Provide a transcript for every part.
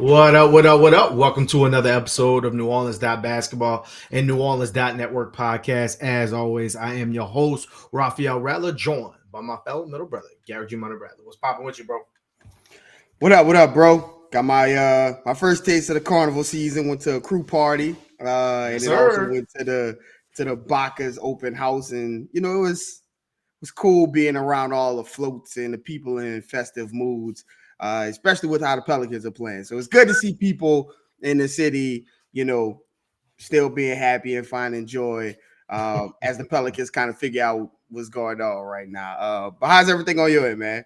What up, what up, what up? Welcome to another episode of New Orleans Basketball and New Orleans Network podcast. As always, I am your host, Raphael Rattler, joined by my fellow middle brother, Garrick Rattler. What's popping with you, bro? What up, bro? Got my first taste of the carnival season. Went to a crew party, Yes, and then also sir. went to the Bacchus open house, and it was cool being around all the floats and the people in festive moods, especially with how the Pelicans are playing. So it's good to see people in the city, still being happy and finding joy as the Pelicans kind of figure out what's going on right now. But how's everything on your end, man?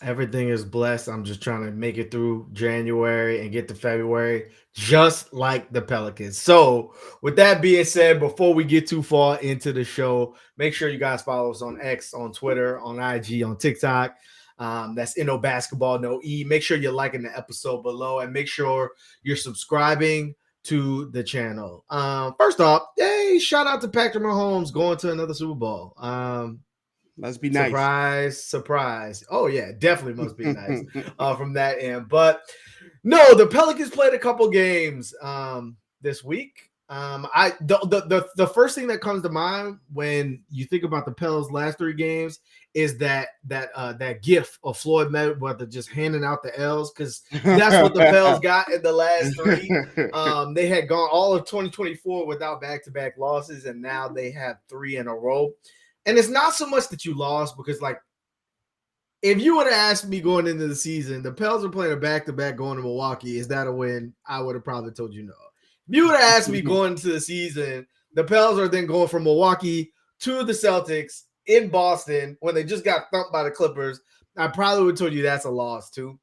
Everything is blessed. I'm just trying to make it through January and get to February, just like the Pelicans. So, with that being said, before we get too far into the show, make sure you guys follow us on X, on Twitter, on IG, on TikTok. That's No Basketball, No E. Make sure you're liking the episode below and make sure you're subscribing to the channel. First off, hey, shout out to Patrick Mahomes going to another Super Bowl. Let's be nice. Surprise, surprise. Oh, yeah, definitely must be nice from that end. But no, the Pelicans played a couple games this week. The first thing that comes to mind when you think about the Pels last three games is that gif of Floyd Mayweather just handing out the L's, because that's what the Pels got in the last three. They had gone all of 2024 without back-to-back losses, and now they have three in a row. And it's not so much that you lost, because, like, if you would have asked me going into the season, the Pels are playing a back-to-back going to Milwaukee, is that a win? I would have probably told you no. If you would have asked me going into the season, the Pels are then going from Milwaukee to the Celtics in Boston when they just got thumped by the Clippers, I probably would have told you that's a loss too.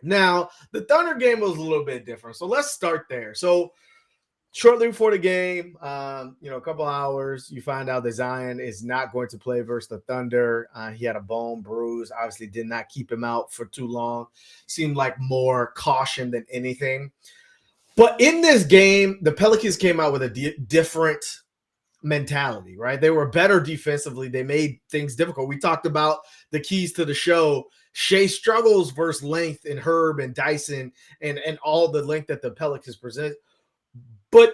Now, the Thunder game was a little bit different. So let's start there. So shortly before the game, a couple hours, you find out that Zion is not going to play versus the Thunder. He had a bone bruise, obviously did not keep him out for too long. Seemed like more caution than anything. But in this game, the Pelicans came out with a different mentality, right? They were better defensively. They made things difficult. We talked about the keys to the show. Shea struggles versus length, and Herb and Dyson and all the length that the Pelicans present. But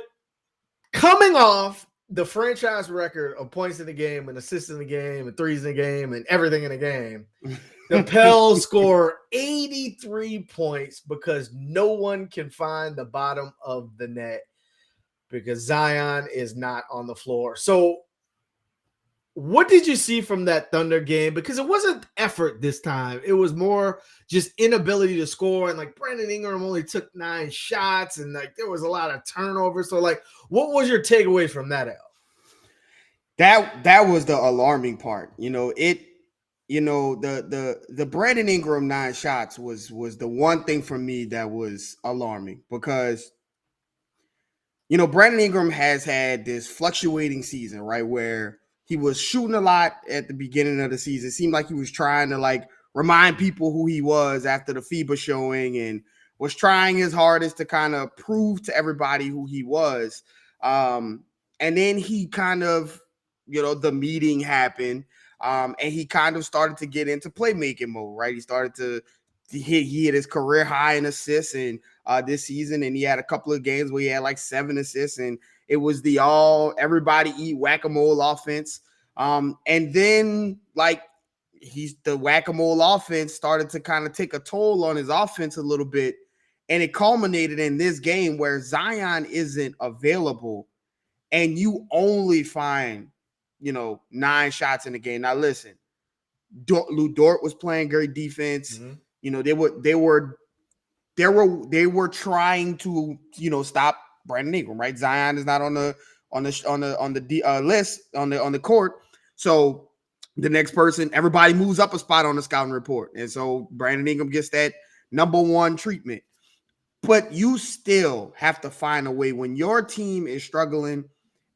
coming off the franchise record of points in the game and assists in the game and threes in the game and everything in the game, the Pels score 83 points because no one can find the bottom of the net because Zion is not on the floor. So what did you see from that Thunder game? Because it wasn't effort this time. It was more just inability to score. And like Brandon Ingram only took 9 shots, and like there was a lot of turnovers. So like, what was your takeaway from that, Al? That was the alarming part. The Brandon Ingram 9 shots was the one thing for me that was alarming, because Brandon Ingram has had this fluctuating season, right, where he was shooting a lot at the beginning of the season. It seemed like he was trying to like remind people who he was after the FIBA showing, and was trying his hardest to kind of prove to everybody who he was. And then he kind of, the meeting happened, and he kind of started to get into playmaking mode, right? He hit his career high in assists and this season, and he had a couple of games where he had like 7 assists, and it was the everybody eat whack-a-mole offense. And then like the whack-a-mole offense started to kind of take a toll on his offense a little bit, and it culminated in this game where Zion isn't available, and you only find 9 shots in the game. Now listen, Lou Dort was playing great defense. Mm-hmm. They were trying to stop Brandon Ingram, right? Zion is not on the list on the court, so the next person, everybody moves up a spot on the scouting report, and so Brandon Ingram gets that number 1 treatment. But you still have to find a way when your team is struggling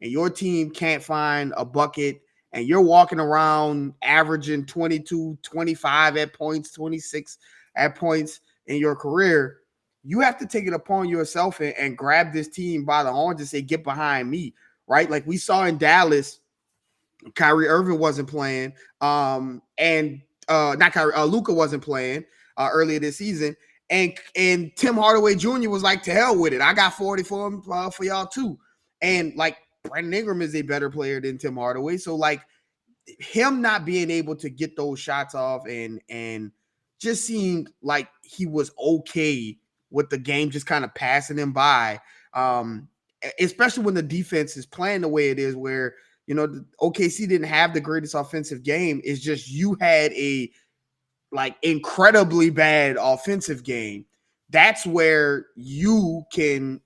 and your team can't find a bucket, and you're walking around averaging 22, 25 at points, 26 at points in your career. You have to take it upon yourself and grab this team by the horns and say, get behind me, right? Like we saw in Dallas, Kyrie Irving wasn't playing, and not Kyrie, Luka wasn't playing earlier this season. And Tim Hardaway Jr. was like, to hell with it. I got 40 for him for y'all too. And like Brandon Ingram is a better player than Tim Hardaway. So like him not being able to get those shots off and just seemed like he was okay with the game just kind of passing him by. Especially when the defense is playing the way it is, where the OKC didn't have the greatest offensive game. It's just you had a like incredibly bad offensive game. That's where you can,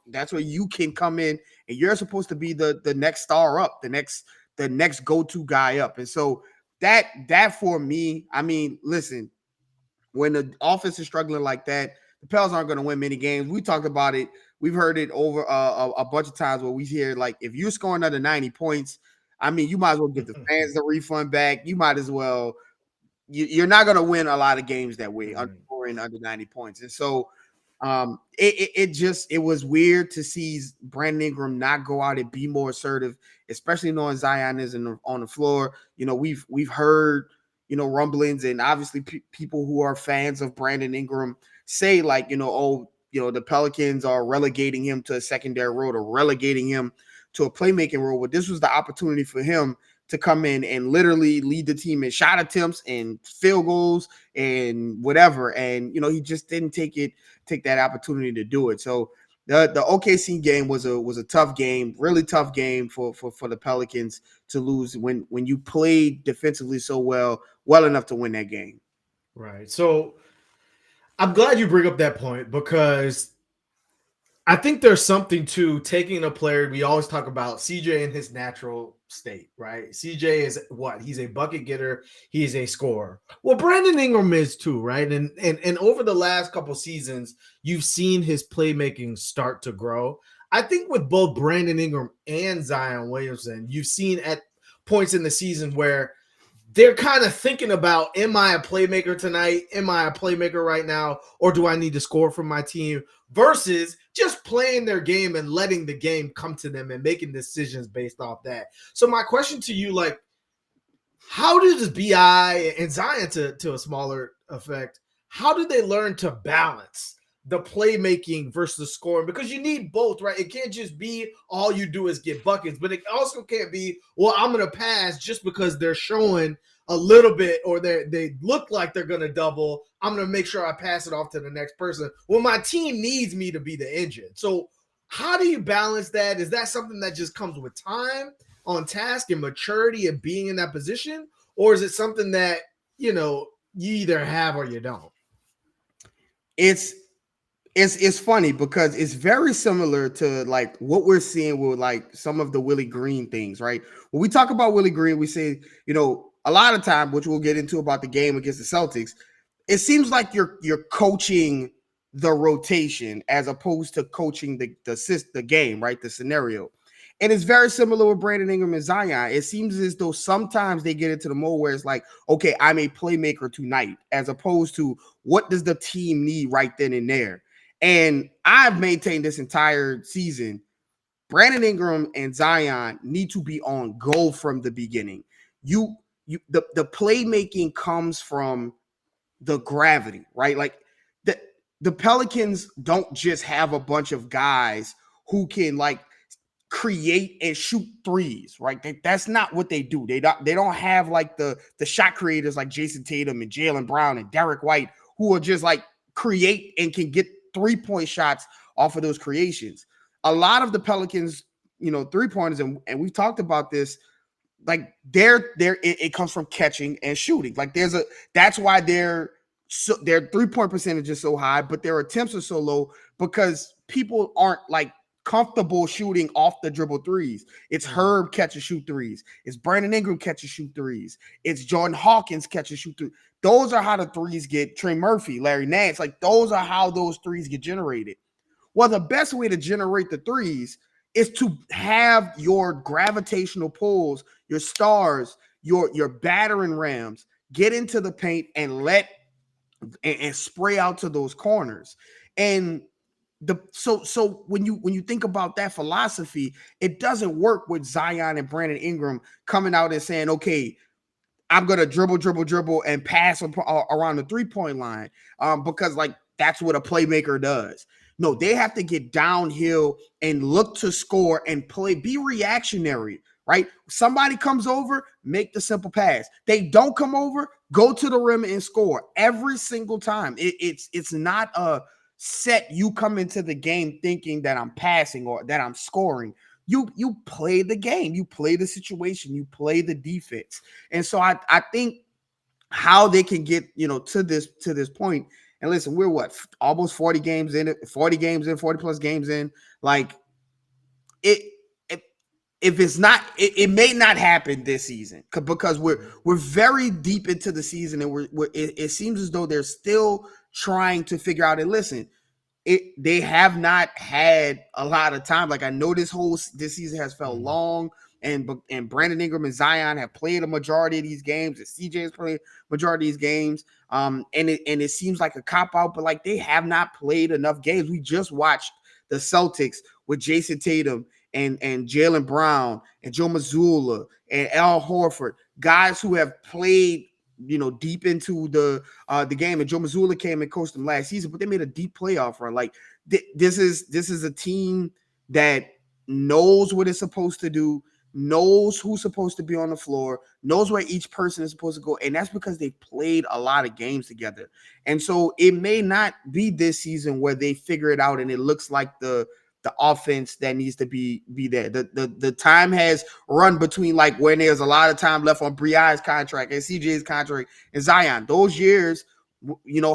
that's where you can come in, and you're supposed to be the next star up, the next go-to guy up. And so that for me, I mean, listen, when the offense is struggling like that, the Pels aren't going to win many games. We talked about it. We've heard it over a bunch of times where we hear, like, if you're scoring under 90 points, I mean, you might as well give the fans the refund back. You might as well. You're not going to win a lot of games that way, scoring under 90 points. And so it was weird to see Brandon Ingram not go out and be more assertive, especially knowing Zion is on the floor. We've heard rumblings, and obviously people who are fans of Brandon Ingram say, like, the Pelicans are relegating him to a secondary role or relegating him to a playmaking role. But this was the opportunity for him to come in and literally lead the team in shot attempts and field goals and whatever. And, he just didn't take that opportunity to do it. So the OKC game was a tough game, really tough game for the Pelicans to lose when you played defensively so well enough to win that game. Right. So I'm glad you bring up that point, because I think there's something to taking a player. We always talk about CJ in his natural state, right? CJ is what? He's a bucket getter. He's a scorer. Well, Brandon Ingram is too, right? And over the last couple seasons, you've seen his playmaking start to grow. I think with both Brandon Ingram and Zion Williamson, you've seen at points in the season where they're kind of thinking about, am I a playmaker tonight? Am I a playmaker right now? Or do I need to score for my team? Versus just playing their game and letting the game come to them and making decisions based off that. So my question to you, like, how does BI and Zion to a smaller effect, how do they learn to balance the playmaking versus the scoring? Because you need both, right? It can't just be all you do is get buckets, but it also can't be, well, I'm going to pass just because they're showing a little bit or they look like they're going to double. I'm going to make sure I pass it off to the next person. Well, my team needs me to be the engine. So how do you balance that? Is that something that just comes with time on task and maturity and being in that position? Or is it something that, you either have or you don't? It's funny because it's very similar to like what we're seeing with like some of the Willie Green things, right? When we talk about Willie Green, we say, a lot of time, which we'll get into about the game against the Celtics, it seems like you're coaching the rotation as opposed to coaching the game, right? The scenario. And it's very similar with Brandon Ingram and Zion. It seems as though sometimes they get into the mode where it's like, okay, I'm a playmaker tonight, as opposed to what does the team need right then and there. And I've maintained this entire season, Brandon Ingram and Zion need to be on go from the beginning. The playmaking comes from the gravity, right? Like the Pelicans don't just have a bunch of guys who can like create and shoot threes, right? That's not what they do. They don't have like the shot creators like Jason Tatum and Jaylen Brown and Derek White, who are just like create and can get 3-point shots off of those creations. A lot of the Pelicans, three-pointers, and we've talked about this, like it comes from catching and shooting. Like that's why their 3-point percentage is so high, but their attempts are so low because people aren't like comfortable shooting off the dribble threes. It's Herb catch and shoot threes. It's Brandon Ingram catch and shoot threes. It's Jordan Hawkins catch and shoot threes. Those are how the threes get. Trey Murphy, Larry Nance, like those are how those threes get generated. Well, the best way to generate the threes is to have your gravitational pulls, your stars, your battering rams get into the paint and and spray out to those corners. And so when you think about that philosophy, it doesn't work with Zion and Brandon Ingram coming out and saying, okay, I'm going to dribble and pass around the 3-point line. Because like that's what a playmaker does. No, they have to get downhill and look to score and play, be reactionary, right? Somebody comes over, make the simple pass. They don't come over, go to the rim and score every single time. It's not a set you come into the game thinking that I'm passing or that I'm scoring. You play the game, you play the situation, you play the defense. And so I think how they can get, to this point. And listen, we're what, almost 40 games in, 40 plus games in. Like it, if it's not, it may not happen this season because we're very deep into the season, and it seems as though they're still trying to figure out. And listen, they have not had a lot of time. Like, I know this season has felt long, and Brandon Ingram and Zion have played a majority of these games, and CJ has played majority of these games. And it seems like a cop out, but like, they have not played enough games. We just watched the Celtics with Jason Tatum and Jaylen Brown and Joe Mazzulla and Al Horford, guys who have played, deep into the game. And Joe Mazzulla came and coached them last season, but they made a deep playoff run. Like, this is a team that knows what it's supposed to do, knows who's supposed to be on the floor, knows where each person is supposed to go. And that's because they played a lot of games together. And so it may not be this season where they figure it out and it looks like the offense that needs to be there. The time has run between, like, when there's a lot of time left on Bri's contract and CJ's contract and Zion. Those years,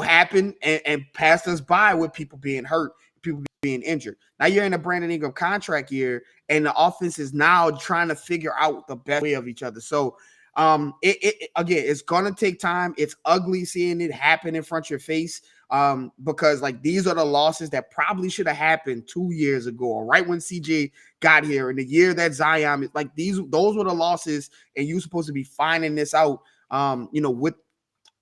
happened and passed us by with people being hurt, people being injured. Now you're in a Brandon Ingram contract year, and the offense is now trying to figure out the best way of each other. So again, it's gonna take time. It's ugly seeing it happen in front of your face. Because, like, these are the losses that probably should have happened 2 years ago, or right when CJ got here, in the year that Zion, like, those were the losses, and you're supposed to be finding this out,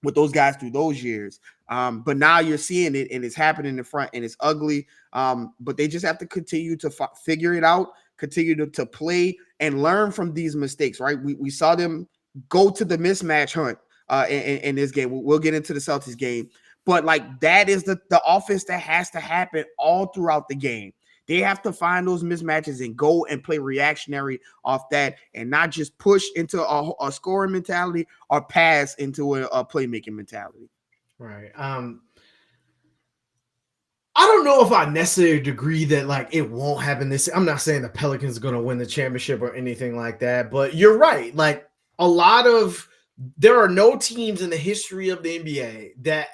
with those guys through those years. But now you're seeing it, and it's happening in front, and it's ugly. But they just have to continue to figure it out, continue to play and learn from these mistakes, right? We saw them go to the mismatch hunt in this game. We'll get into the Celtics game. But, like, that is the offense that has to happen all throughout the game. They have to find those mismatches and go and play reactionary off that, and not just push into a scoring mentality or pass into a playmaking mentality. Right. I don't know if I necessarily agree that, like, it won't happen this. I'm not saying the Pelicans are going to win the championship or anything like that, but you're right. Like, there are no teams in the history of the NBA that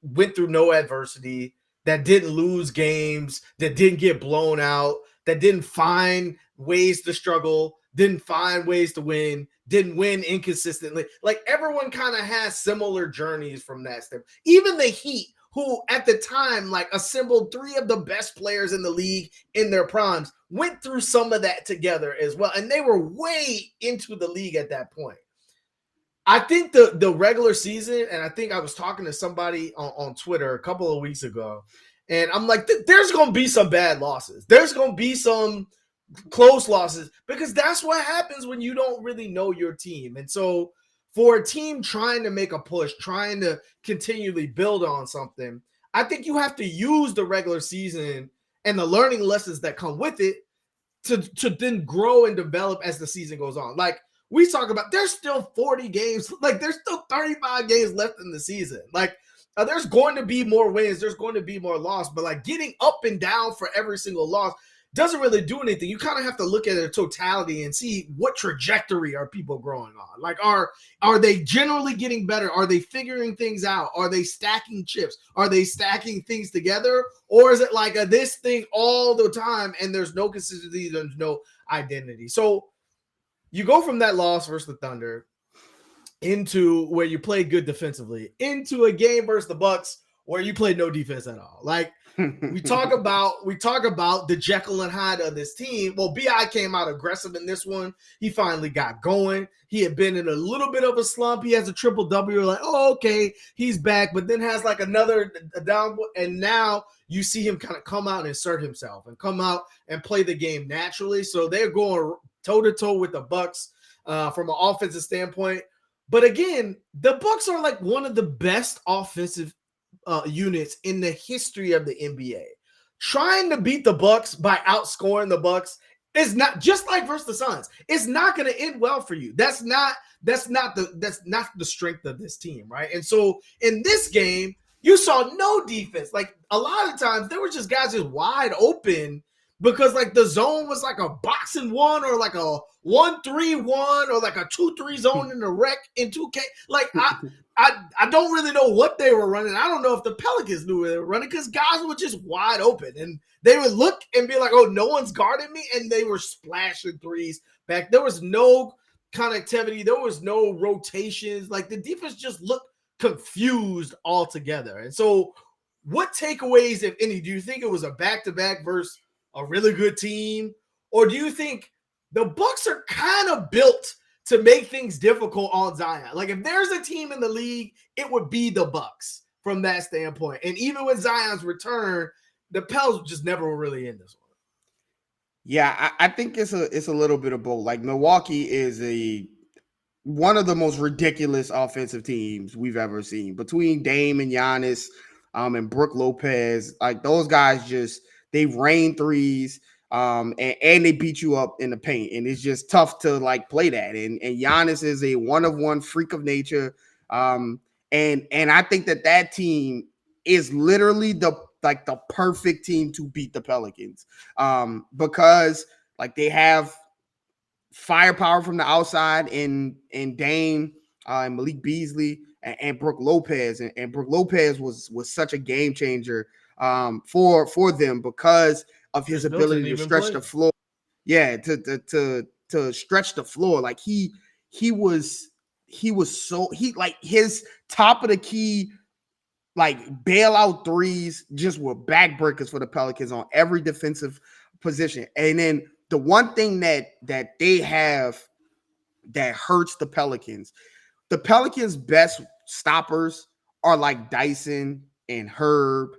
went through no adversity, that didn't lose games, that didn't get blown out, that didn't find ways to struggle, didn't find ways to win, didn't win inconsistently. Like, everyone kind of has similar journeys from that step. Even the Heat, who at the time, like, assembled 3 of the best players in the league in their primes, went through some of that together as well. And they were way into the league at that point. I think the regular season, and I think I was talking to somebody on Twitter a couple of weeks ago, and I'm like, there's going to be some bad losses. There's going to be some close losses, because that's what happens when you don't really know your team. And so for a team trying to make a push, trying to continually build on something, I think you have to use the regular season and the learning lessons that come with it to then grow and develop as the season goes on. Like, we talk about, there's still 40 games, like, there's still 35 games left in the season. Like, there's going to be more wins, there's going to be more loss, but, like, getting up and down for every single loss doesn't really do anything. You kind of have to look at the totality and see what trajectory are people growing on. Like, are they generally getting better? Are they figuring things out? Are they stacking chips? Are they stacking things together? Or is it like this thing all the time and there's no consistency, there's no identity? So you go from that loss versus the Thunder into where you played good defensively, into a game versus the Bucks where you played no defense at all. Like, we talk about the Jekyll and Hyde of this team. Well, BI came out aggressive in this one. He finally got going. He had been in a little bit of a slump. He has a triple W. You're like, oh, okay, he's back, but then has like another down. And now you see him kind of come out and assert himself and come out and play the game naturally. So they're going toe-to-toe with the Bucks from an offensive standpoint. But again, the Bucks are like one of the best offensive units in the history of the NBA. Trying to beat the Bucks by outscoring the Bucks is not, just like versus the Suns. It's not going to end well for you. That's not the strength of this team, right? And so in this game, you saw no defense. Like a lot of times, there were just guys just wide open because like the zone was like a boxing one or like a 1-3-1 or like a 2-3 zone in the rec in 2K. Like I don't really know what they were running. I don't know if the Pelicans knew where they were running because guys were just wide open and they would look and be like, oh, no one's guarding me. And they were splashing threes back. There was no connectivity. There was no rotations. Like the defense just looked confused altogether. And so what takeaways, if any, do you think it was a back-to-back versus a really good team? Or do you think the Bucks are kind of built to make things difficult on Zion? Like if there's a team in the league, it would be the Bucks from that standpoint. And even with Zion's return, the Pels just never were really in this one. Yeah, I think it's a little bit of both. Like Milwaukee is one of the most ridiculous offensive teams we've ever seen between Dame and Giannis, and Brook Lopez. Like those guys they rain threes, and they beat you up in the paint, and it's just tough to like play that. And Giannis is a one-of-one freak of nature, and I think that team is literally the perfect team to beat the Pelicans, because like they have firepower from the outside in Dame, and Malik Beasley and Brook Lopez, and Brook Lopez was such a game changer for them because of his ability to stretch the floor. Yeah, to stretch the floor. Like he was so like his top of the key like bailout threes just were backbreakers for the Pelicans on every defensive position. And then the one thing that they have that hurts the Pelicans' best stoppers are like Dyson and Herb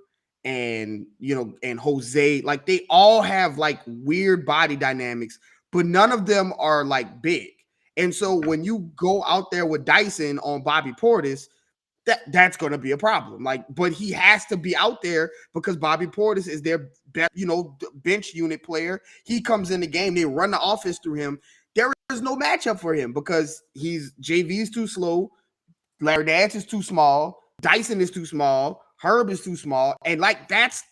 and and Jose. Like they all have like weird body dynamics, but none of them are like big. And so when you go out there with Dyson on Bobby Portis, that's going to be a problem. Like, but he has to be out there because Bobby Portis is their best, bench unit player. He comes in the game, they run the offense through him. There is no matchup for him because JV is too slow, Larry Nance is too small, Dyson is too small, Herb is too small, and like that's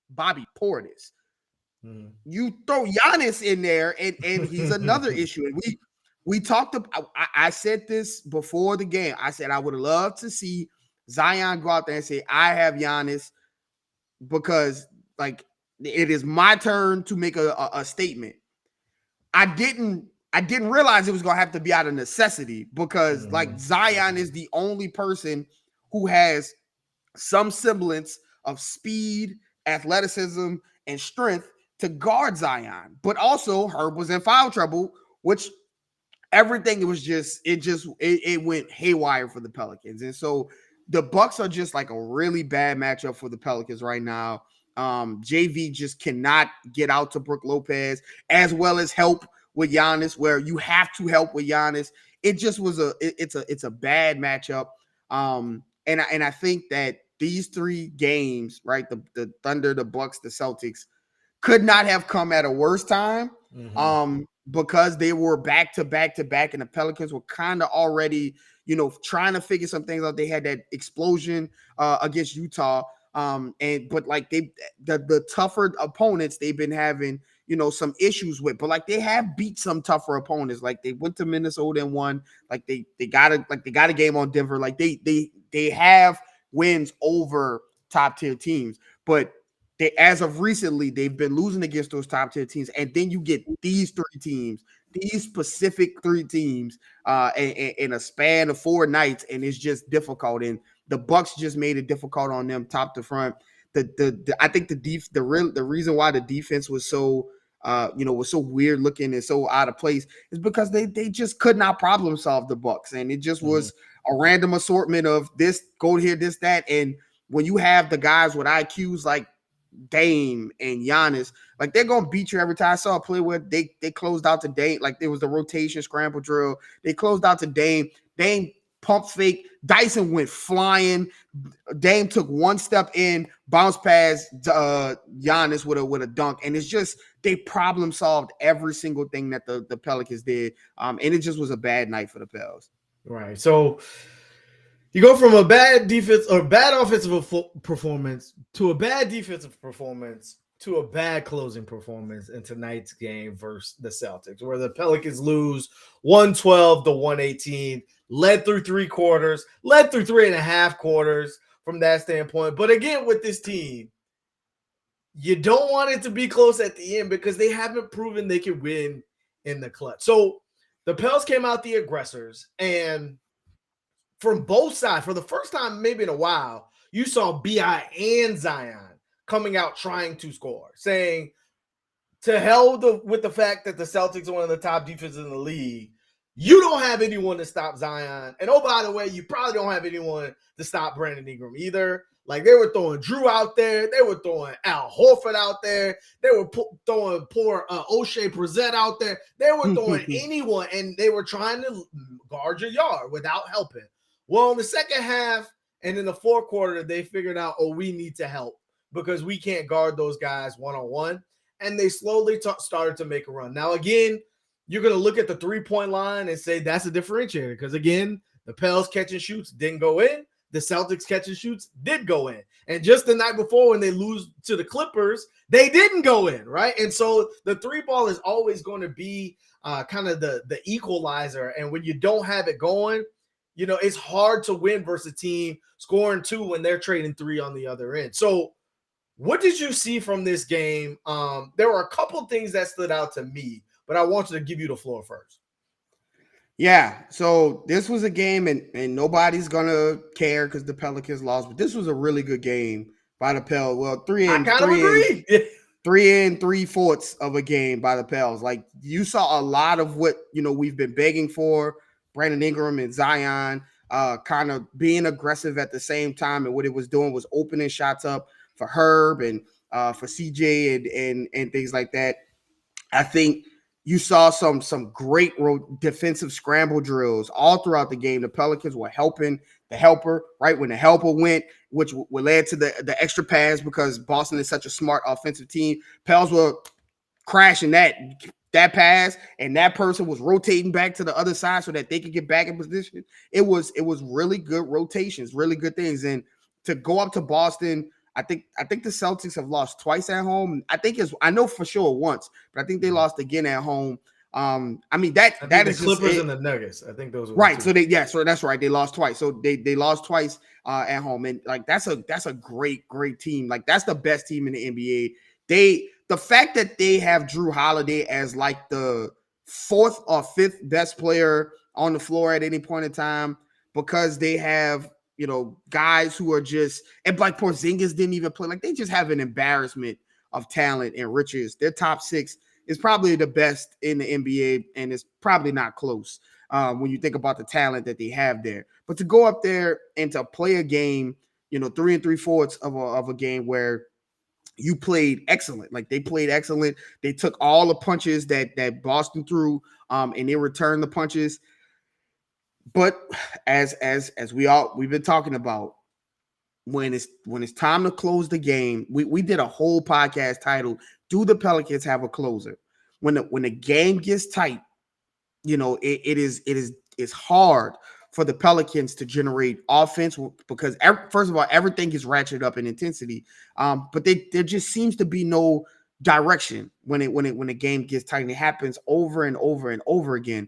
Bobby Portis. You throw Giannis in there, and he's another issue. And we talked about, I said this before the game. I said I would love to see Zion go out there and say, I have Giannis, because like it is my turn to make a statement. I didn't realize it was gonna have to be out of necessity because like Zion is the only person who has some semblance of speed, athleticism, and strength to guard Zion. But also Herb was in foul trouble, which everything it went haywire for the Pelicans. And so the Bucks are just like a really bad matchup for the Pelicans right now. JV just cannot get out to Brook Lopez as well as help with Giannis, where you have to help with Giannis. It just was it's a bad matchup. And I think that these three games, right, the Thunder, the Bucks, the Celtics, could not have come at a worse time. Because they were back to back, and the Pelicans were kind of already, trying to figure some things out. They had that explosion against Utah, but like the tougher opponents they've been having, some issues with. But like they have beat some tougher opponents. Like they went to Minnesota and won. Like they got a game on Denver. Like they have wins over top tier teams, but as of recently, they've been losing against those top tier teams, and then you get these specific three teams, in a span of 4 nights, and it's just difficult. And the Bucks just made it difficult on them, top to front. I think the reason why the defense was so was so weird looking and so out of place is because they just could not problem solve the Bucks, and it just was a random assortment of this, go here, this, that, and when you have the guys with IQs like Dame and Giannis, like they're gonna beat you every time. I saw a play where they closed out to Dame, like there was the rotation scramble drill. They closed out to Dame. Dame pump fake. Dyson went flying. Dame took one step in, bounced past Giannis with a dunk, and it's just they problem solved every single thing that the Pelicans did, and it just was a bad night for the Pels. Right. So you go from a bad defense or bad offensive performance to a bad defensive performance to a bad closing performance in tonight's game versus the Celtics, where the Pelicans lose 112 to 118, led through 3 quarters, led through 3.5 quarters from that standpoint. But again, with this team, you don't want it to be close at the end because they haven't proven they can win in the clutch. So the Pels came out the aggressors, and from both sides, for the first time maybe in a while, you saw BI and Zion coming out trying to score, saying to hell with the fact that the Celtics are one of the top defenses in the league. You don't have anyone to stop Zion. And oh, by the way, you probably don't have anyone to stop Brandon Ingram either. Like, they were throwing Drew out there. They were throwing Al Horford out there. They were throwing poor O'Shea Brissett out there. They were throwing anyone, and they were trying to guard your yard without helping. Well, in the second half and in the fourth quarter, they figured out, oh, we need to help because we can't guard those guys one-on-one. And they slowly started to make a run. Now, again, you're going to look at the three-point line and say that's a differentiator because, again, the Pels catch and shoots didn't go in. The Celtics catch and shoots did go in. And just the night before when they lose to the Clippers, they didn't go in, right? And so the three ball is always going to be kind of the equalizer. And when you don't have it going, you know, it's hard to win versus a team scoring 2 when they're trading 3 on the other end. So what did you see from this game? There were a couple things that stood out to me, but I wanted to give you the floor first. Yeah, so this was a game, and nobody's gonna care because the Pelicans lost, but this was a really good game by the Pels. Well, 3 and 3/4 of a game by the Pels. Like, you saw a lot of what we've been begging for. Brandon Ingram and Zion kind of being aggressive at the same time, and what it was doing was opening shots up for Herb and for CJ and things like that. I think you saw some great defensive scramble drills all throughout the game. The Pelicans were helping the helper, right? When the helper went, which led to the extra pass because Boston is such a smart offensive team. Pels were crashing that pass, and that person was rotating back to the other side so that they could get back in position. It was really good rotations, really good things. And to go up to Boston, I think the Celtics have lost twice at home. I know for sure once, but I think they lost again at home. I mean that is the Clippers and the Nuggets. I think those were right. So that's right. They lost twice. So they lost twice at home, and like that's a great team. Like, that's the best team in the NBA. The fact that they have Drew Holiday as like the 4th or 5th best player on the floor at any point in time, because they have guys who are just, and like Porzingis didn't even play. Like, they just have an embarrassment of talent and riches. Their top 6 is probably the best in the NBA, and it's probably not close when you think about the talent that they have there. But to go up there and to play a game, 3 3/4 of a game where you played excellent. Like, they played excellent. They took all the punches that Boston threw, and they returned the punches. But as we've been talking about, when it's time to close the game, we did a whole podcast titled "Do the Pelicans Have a Closer?" When the game gets tight, it's hard for the Pelicans to generate offense because first of all, everything gets ratcheted up in intensity, but there just seems to be no direction when the game gets tight, and it happens over and over and over again.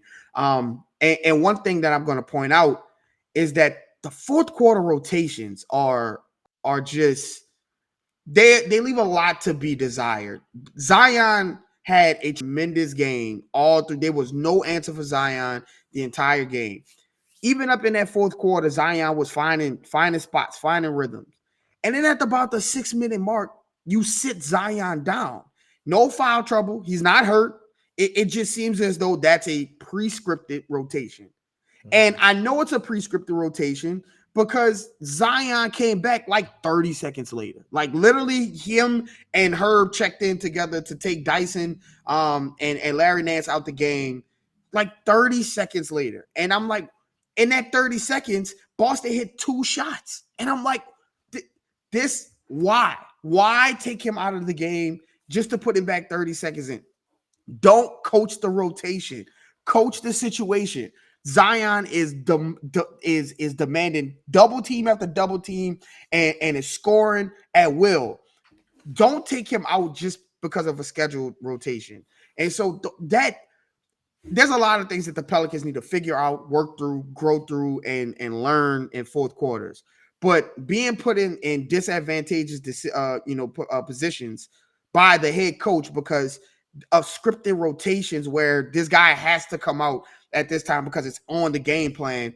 And one thing that I'm going to point out is that the fourth quarter rotations are just they leave a lot to be desired. Zion had a tremendous game all through. There was no answer for Zion the entire game. Even up in that fourth quarter, Zion was finding spots, finding rhythms. And then at about the 6-minute mark, you sit Zion down. No foul trouble. He's not hurt. It just seems as though that's a pre-scripted rotation. And I know it's a pre-scripted rotation because Zion came back like 30 seconds later. Like, literally, him and Herb checked in together to take Dyson and Larry Nance out the game like 30 seconds later. And I'm like, in that 30 seconds, Boston hit 2 shots. And I'm like, why? Why take him out of the game just to put him back 30 seconds in? Don't coach the rotation. Coach the situation. Zion is demanding double team after double team and is scoring at will. Don't take him out just because of a scheduled rotation. And so that there's a lot of things that the Pelicans need to figure out, work through, grow through, and learn in fourth quarters. But being put in disadvantageous positions by the head coach because of scripted rotations where this guy has to come out at this time because it's on the game plan.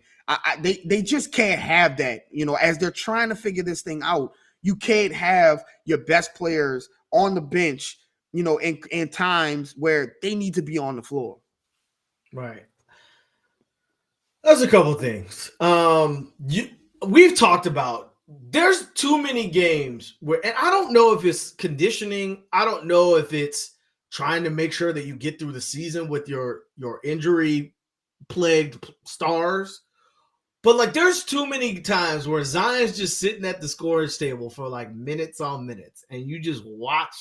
They just can't have that. As they're trying to figure this thing out, you can't have your best players on the bench, in times where they need to be on the floor. Right. There's a couple things. We've talked about there's too many games where, and I don't know if it's conditioning. I don't know if it's trying to make sure that you get through the season with your injury plagued stars. But like there's too many times where Zion's just sitting at the scorer's table for like minutes on minutes and you just watch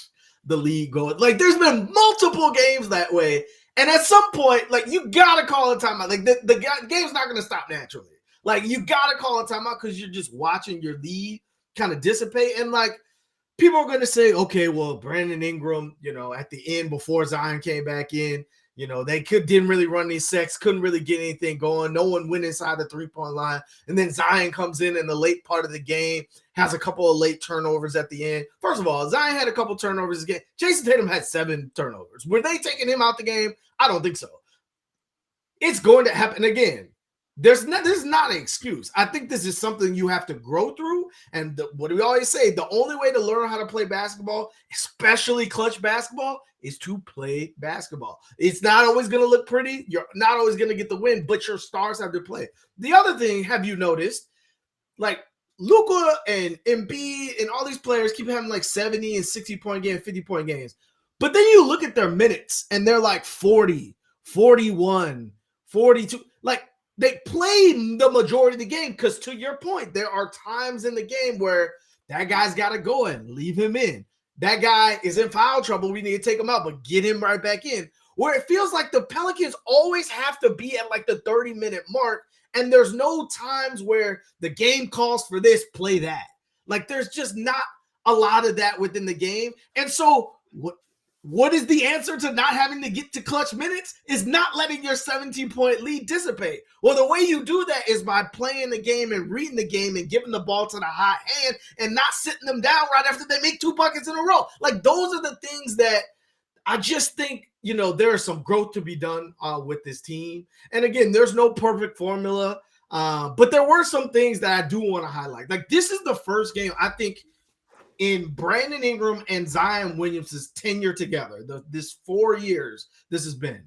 the league go. Like there's been multiple games that way. And at some point, like you gotta call a timeout. Like the game's not gonna stop naturally. Like you gotta call a timeout because you're just watching your lead kind of dissipate. And like people are gonna say, okay, well, Brandon Ingram, at the end before Zion came back in, they didn't really run these sets, couldn't really get anything going. No one went inside the 3-point line. And then Zion comes in the late part of the game, has a couple of late turnovers at the end. First of all, Zion had a couple turnovers again. Jason Tatum had 7 turnovers. Were they taking him out the game? I don't think so. It's going to happen again. This is not an excuse. I think this is something you have to grow through. And what do we always say? The only way to learn how to play basketball, especially clutch basketball, is to play basketball. It's not always going to look pretty. You're not always going to get the win, but your stars have to play. The other thing, have you noticed, like Luka and Embiid and all these players keep having like 70 and 60-point games, 50-point games. But then you look at their minutes and they're like 40, 41, 42. Like they play the majority of the game because to your point, there are times in the game where that guy's got to go in, leave him in. That guy is in foul trouble. We need to take him out, but get him right back in. Where it feels like the Pelicans always have to be at like the 30-minute mark, and there's no times where the game calls for this, play that. Like there's just not a lot of that within the game. And so what is the answer to not having to get to clutch minutes? Is not letting your 17-point lead dissipate. Well, the way you do that is by playing the game and reading the game and giving the ball to the hot hand and not sitting them down right after they make 2 buckets in a row. Like those are the things that I just think, there is some growth to be done with this team. And again, there's no perfect formula, but there were some things that I do want to highlight. Like this is the first game, I think, in Brandon Ingram and Zion Williams' tenure together, this 4 years this has been,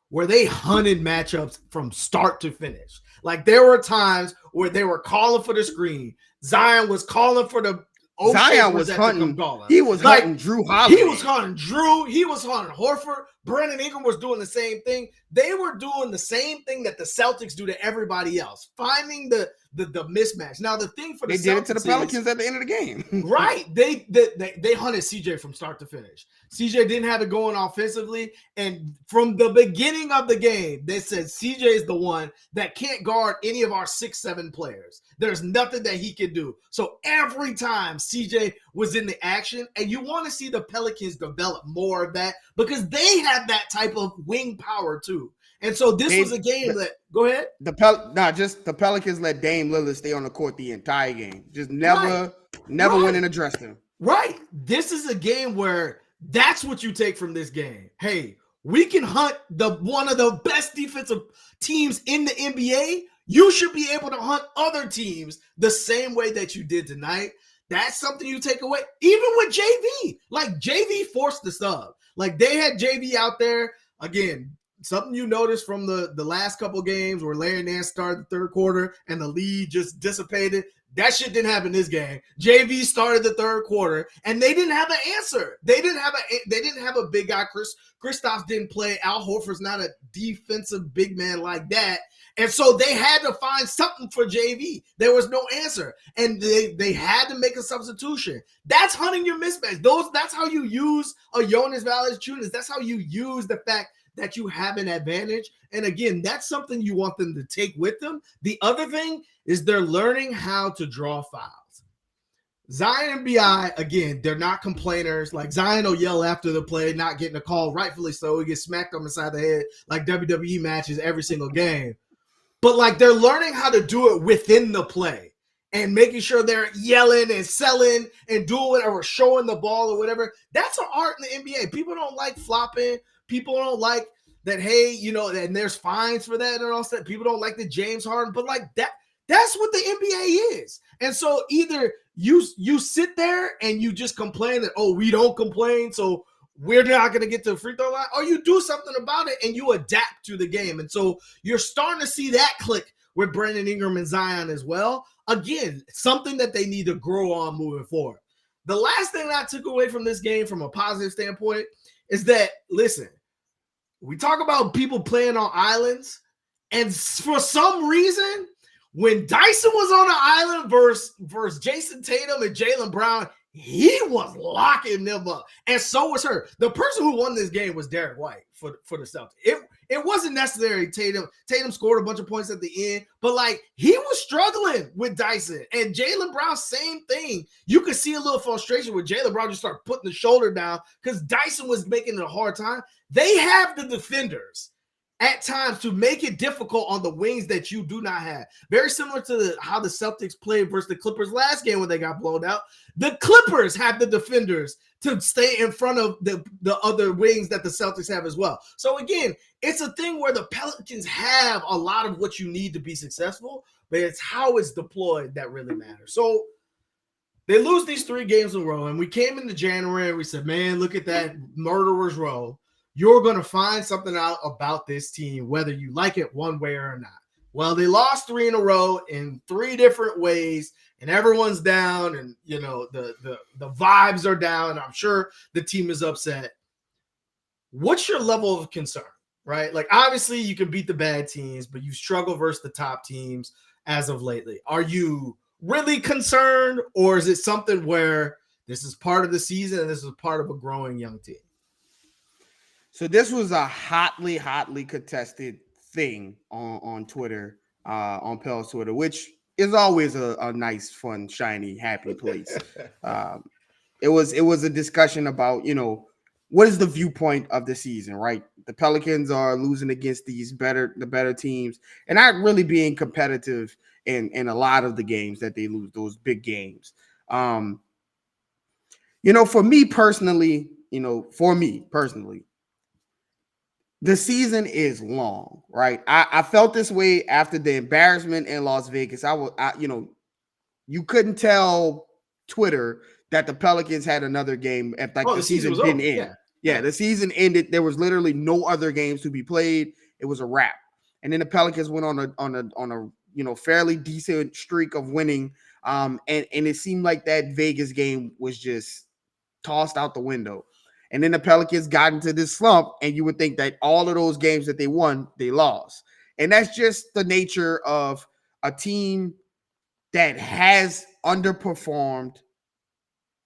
where they hunted matchups from start to finish. Like there were times where they were calling for the screen. Zion was calling for the Zion was hunting. He was hunting Drew Holiday. He was hunting Drew. He was hunting Horford. Brandon Ingram was doing the same thing. They were doing the same thing that the Celtics do to everybody else, finding the mismatch. Now the thing for the Celtics did it to the Pelicans at the end of the game, right? They hunted CJ from start to finish. CJ didn't have it going offensively, and from the beginning of the game, they said CJ is the one that can't guard any of our 6-7 players. There's nothing that he can do. So every time CJ was in the action, and you want to see the Pelicans develop more of that because they have that type of wing power too. And so this was a game that go ahead. The Pelicans let Dame Lillard stay on the court the entire game. Just never went and addressed him. Right. This is a game where that's what you take from this game. Hey, we can hunt one of the best defensive teams in the NBA. You should be able to hunt other teams the same way that you did tonight. That's something you take away. Even with JV. Like JV forced the sub. Like they had JV out there. Again, something you noticed from the last couple games where Larry Nance started the third quarter and the lead just dissipated. That shit didn't happen this game. JV started the third quarter and they didn't have an answer. They didn't have a big guy. Kristaps didn't play. Al Horford's not a defensive big man like that. And so they had to find something for JV. There was no answer. And they had to make a substitution. That's hunting your mismatch. That's how you use a Jonas Valanciunas. That's how you use the fact that you have an advantage. And again, that's something you want them to take with them. The other thing is they're learning how to draw fouls. Zion and BI, again, they're not complainers. Like Zion will yell after the play, not getting a call, rightfully so. He gets smacked on the side of the head like WWE matches every single game. But like they're learning how to do it within the play and making sure they're yelling and selling and doing or showing the ball or whatever. That's an art in the NBA. People don't like flopping. People don't like that, hey, and there's fines for that and all that. People don't like the James Harden, but like that's what the NBA is. And so either you sit there and you just complain that, oh, we don't complain, so we're not going to get to the free throw line, or you do something about it and you adapt to the game. And so you're starting to see that click with Brandon Ingram and Zion as well. Again, something that they need to grow on moving forward. The last thing I took away from this game from a positive standpoint is that, listen, we talk about people playing on islands, and for some reason, when Dyson was on the island versus Jason Tatum and Jaylen Brown, he was locking them up, and so was her. The person who won this game was Derek White for the Celtics. It wasn't necessary. Tatum scored a bunch of points at the end, but like he was struggling with Dyson and Jaylen Brown. Same thing. You could see a little frustration with Jaylen Brown just start putting the shoulder down because Dyson was making it a hard time. They have the defenders at times to make it difficult on the wings that you do not have. Very similar to how the Celtics played versus the Clippers last game when they got blown out. The Clippers have the defenders to stay in front of the other wings that the Celtics have as well. So again, it's a thing where the Pelicans have a lot of what you need to be successful, but it's how it's deployed that really matters. So they lose these 3 games in a row, and we came into January and we said, man, look at that murderer's row. You're going to find something out about this team, whether you like it one way or not. Well, they lost 3 in a row in 3 different ways, and everyone's down, and the vibes are down. I'm sure the team is upset. What's your level of concern, right? Like, obviously, you can beat the bad teams, but you struggle versus the top teams as of lately. Are you really concerned, or is it something where this is part of the season and this is part of a growing young team? So this was a hotly contested thing on Twitter, on Pel's Twitter, which is always a nice, fun, shiny, happy place. It was a discussion about, what is the viewpoint of the season, right? The Pelicans are losing against the better teams, and not really being competitive in a lot of the games that they lose, those big games. For me personally, the season is long, right? I felt this way after the embarrassment in Las Vegas. You couldn't tell Twitter that the Pelicans had another game if the season didn't end. Yeah, the season ended. There was literally no other games to be played. It was a wrap. And then the Pelicans went on a fairly decent streak of winning. And it seemed like that Vegas game was just tossed out the window. And then the Pelicans got into this slump, and you would think that all of those games that they won, they lost. And that's just the nature of a team that has underperformed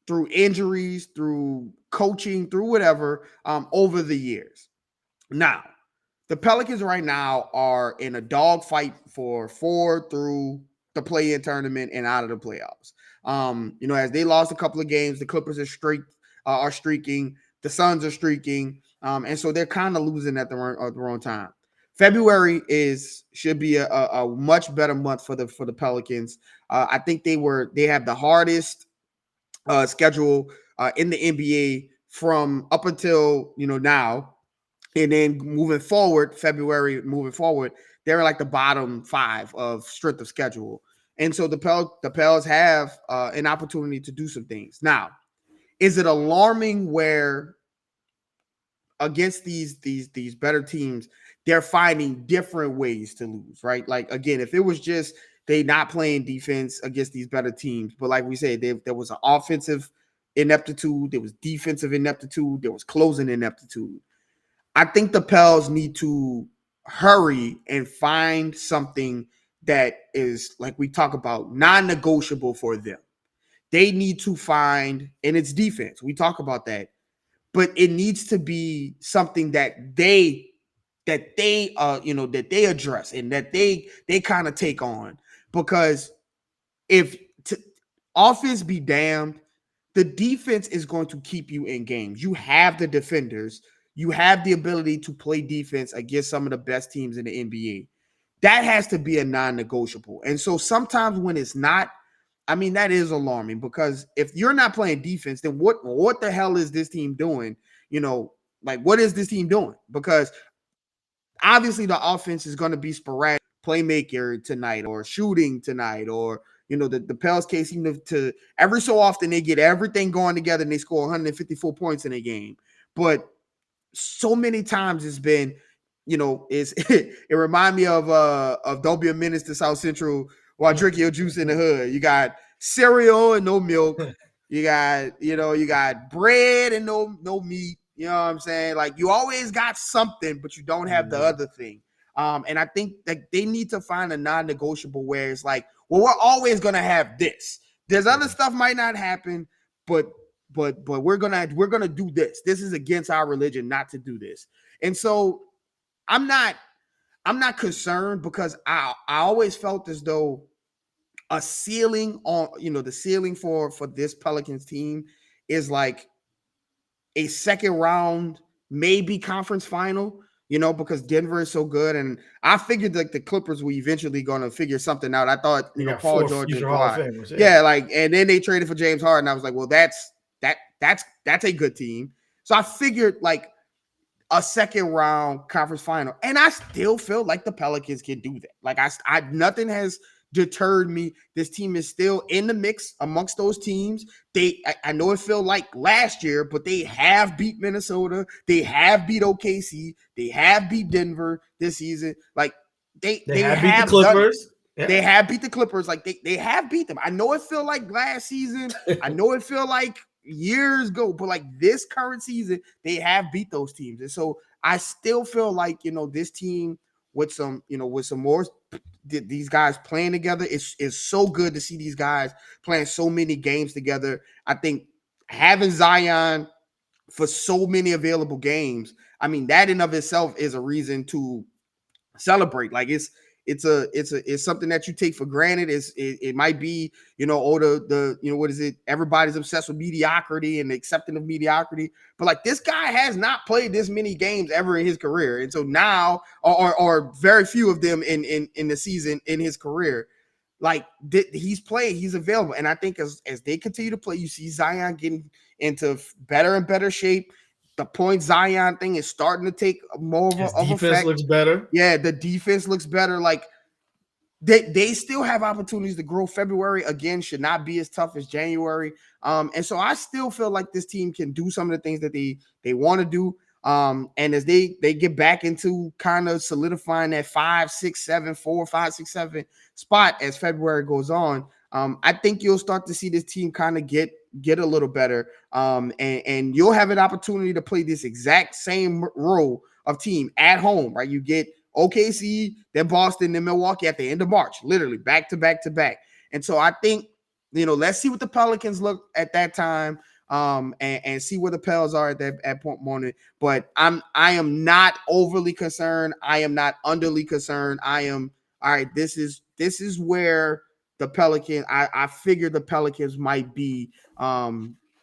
through injuries, through coaching, through whatever, over the years. Now, the Pelicans right now are in a dogfight for 4 through the play-in tournament and out of the playoffs. As they lost a couple of games, the Clippers are streaking. The Suns are streaking, and so they're kind of losing at the wrong time. February should be a much better month for the Pelicans. I think they have the hardest schedule in the NBA from up until now, and then moving forward, they're in like the bottom 5 of strength of schedule, and so the Pels have an opportunity to do some things now. Is it alarming where against these better teams they're finding different ways to lose, right? Like, again, if it was just they not playing defense against these better teams, but like we said, there was an offensive ineptitude, there was defensive ineptitude, there was closing ineptitude. I think the Pels need to hurry and find something that is, like we talk about, non-negotiable for them. They need to find, and it's defense. We talk about that, but it needs to be something that they address and that they kind of take on. Because if offense be damned, the defense is going to keep you in games. You have the defenders. You have the ability to play defense against some of the best teams in the NBA. That has to be a non-negotiable. And so sometimes when it's not, I mean, that is alarming, because if you're not playing defense, then what the hell is this team doing? Like, what is this team doing? Because obviously the offense is going to be sporadic, playmaker tonight or shooting tonight, or the Pels case seem to every so often they get everything going together and they score 154 points in a game. But so many times it's been, it remind me of Don't Be a Menace to South Central while drinking your juice in the hood. You got cereal and no milk. You got bread and no meat. You know what I'm saying? Like, you always got something, but you don't have the other thing. And I think that they need to find a non-negotiable where it's like, well, we're always gonna have this. There's other stuff might not happen, but we're gonna do this. This is against our religion not to do this. And so I'm not concerned, because I always felt as though a ceiling on, the ceiling for this Pelicans team is like a second round, maybe conference final, because Denver is so good. And I figured like the Clippers were eventually going to figure something out. I thought, Paul George and Kawhi. Yeah, like, and then they traded for James Harden. I was like, well, that's a good team. So I figured like a second round conference final. And I still feel like the Pelicans can do that. Like, I nothing has deterred me. This team is still in the mix amongst those teams. I know it felt like last year, but they have beat Minnesota. They have beat OKC. They have beat Denver this season. Like, they have beat the Clippers. Yeah. They have beat the Clippers. Like, they have beat them. I know it felt like last season. I know it felt like years ago, but like this current season, they have beat those teams. And so I still feel like, this team with some more, these guys playing together, it's so good to see these guys playing so many games together. I think having Zion for so many available games, I mean, that in of itself is a reason to celebrate. Like, it's something that you take for granted. It might be, what is it? Everybody's obsessed with mediocrity and accepting of mediocrity. But like, this guy has not played this many games ever in his career. And so now, or very few of them in the season in his career, like he's playing, he's available. And I think as they continue to play, you see Zion getting into better and better shape. The point Zion thing is starting to take more of defense effect. Looks better. Yeah, the defense looks better. Like, they still have opportunities to grow. February, again, should not be as tough as January. And so I still feel like this team can do some of the things that they want to do. And as they get back into kind of solidifying that 5, 6, 7, 4, 5, 6, 7 spot as February goes on, I think you'll start to see this team kind of get a little better. And you'll have an opportunity to play this exact same role of team at home, right? You get OKC, then Boston, then Milwaukee at the end of March, literally back to back to back. And so I think, let's see what the Pelicans look at that time, and see where the Pels are at point moment. But I am not overly concerned. I am not underly concerned. I am all right. This is where the Pelicans. I figure the Pelicans might be,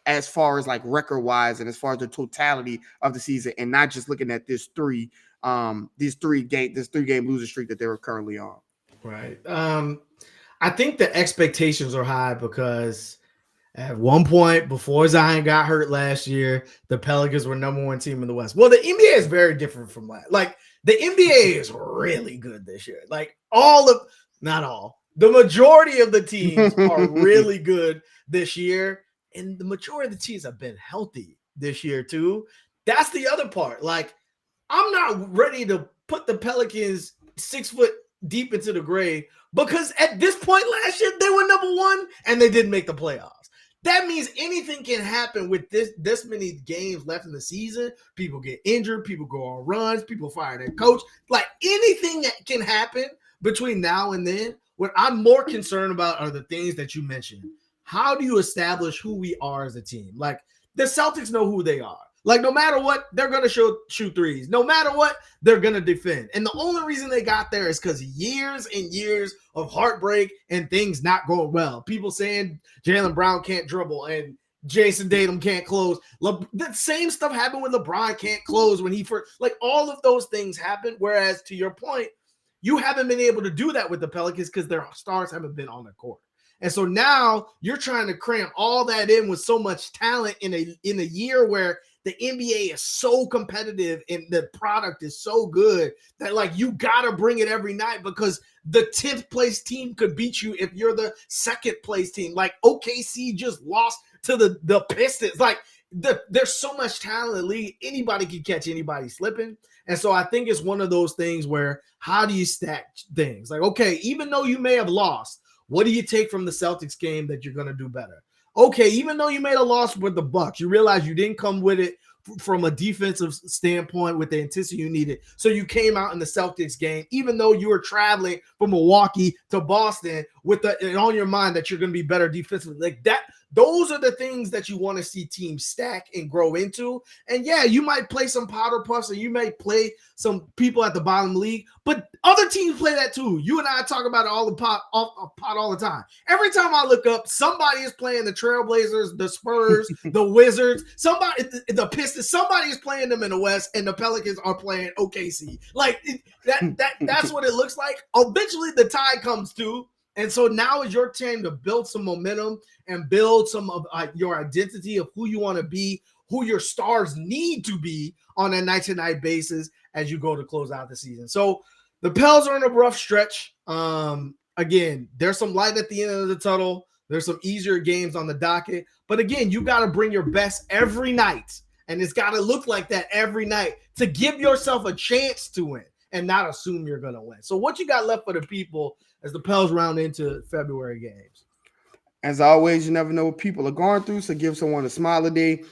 as far as like record wise and as far as the totality of the season, and not just looking at this three game losing streak that they were currently on. Right. I think the expectations are high because at one point before Zion got hurt last year, the Pelicans were number one team in the West. Well, the NBA is very different from last. Like, the NBA is really good this year. Like, not all, the majority of the teams are really good this year. And the majority of the teams have been healthy this year too. That's the other part. Like, I'm not ready to put the Pelicans 6 foot deep into the grave because at this point last year, they were number one and they didn't make the playoffs. That means anything can happen with this many games left in the season. People get injured, people go on runs, people fire their coach. Like anything that can happen between now and then. What I'm more concerned about are the things that you mentioned. How do you establish who we are as a team? Like the Celtics know who they are. Like no matter what, they're gonna shoot threes. No matter what, they're gonna defend. And the only reason they got there is because years and years of heartbreak and things not going well. People saying Jaylen Brown can't dribble and Jason Tatum can't close. The same stuff happened when LeBron can't close when he first. Like all of those things happen. Whereas to your point, you haven't been able to do that with the Pelicans because their stars haven't been on the court. And so now you're trying to cram all that in with so much talent in a year where the NBA is so competitive and the product is so good that like you gotta bring it every night because the 10th place team could beat you if you're the second place team. Like OKC just lost to the Pistons. Like there's so much talent in the league. Anybody can catch anybody slipping. And so I think it's one of those things where how do you stack things? Like, okay, even though you may have lost, what do you take from the Celtics game that you're going to do better? Okay, even though you made a loss with the Bucks, you realize you didn't come with it from a defensive standpoint with the intensity you needed. So you came out in the Celtics game, even though you were traveling from Milwaukee to Boston with it on your mind that you're going to be better defensively. Like that, those are the things that you want to see teams stack and grow into. And yeah, you might play some powder puffs and you may play some people at the bottom league, but other teams play that too. You and I talk about it all the time. Every time I look up, somebody is playing the Trailblazers, the Spurs, the Wizards, somebody, the Pistons, somebody is playing them in the West, and the Pelicans are playing OKC. Like that's what it looks like. Eventually, the tide comes too. And so now is your time to build some momentum and build some of your identity of who you want to be, who your stars need to be on a night-to-night basis as you go to close out the season. So the Pels are in a rough stretch. Again, there's some light at the end of the tunnel. There's some easier games on the docket. But again, you got to bring your best every night. And it's got to look like that every night to give yourself a chance to win and not assume you're going to win. So what you got left for the people as the Pels round into February games? As always, you never know what people are going through, so give someone a smile a day.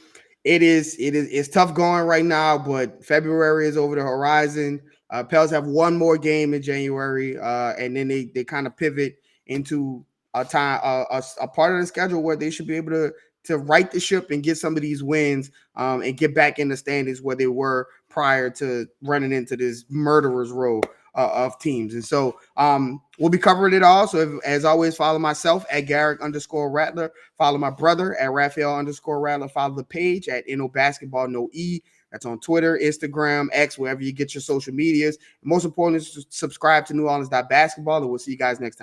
It's tough going right now, but February is over the horizon. Pels have one more game in January, and then they kind of pivot into a time a part of the schedule where they should be able to right the ship and get some of these wins and get back in the standings where they were prior to running into this murderer's row of teams. And so we'll be covering it all. So as always, follow myself at Garrick_Rattler. Follow my brother at Raphael_Rattler. Follow the page at NO Basketball No E. That's on Twitter, Instagram, X, wherever you get your social medias. And most importantly, subscribe to NewOrleans.basketball, and we'll see you guys next time.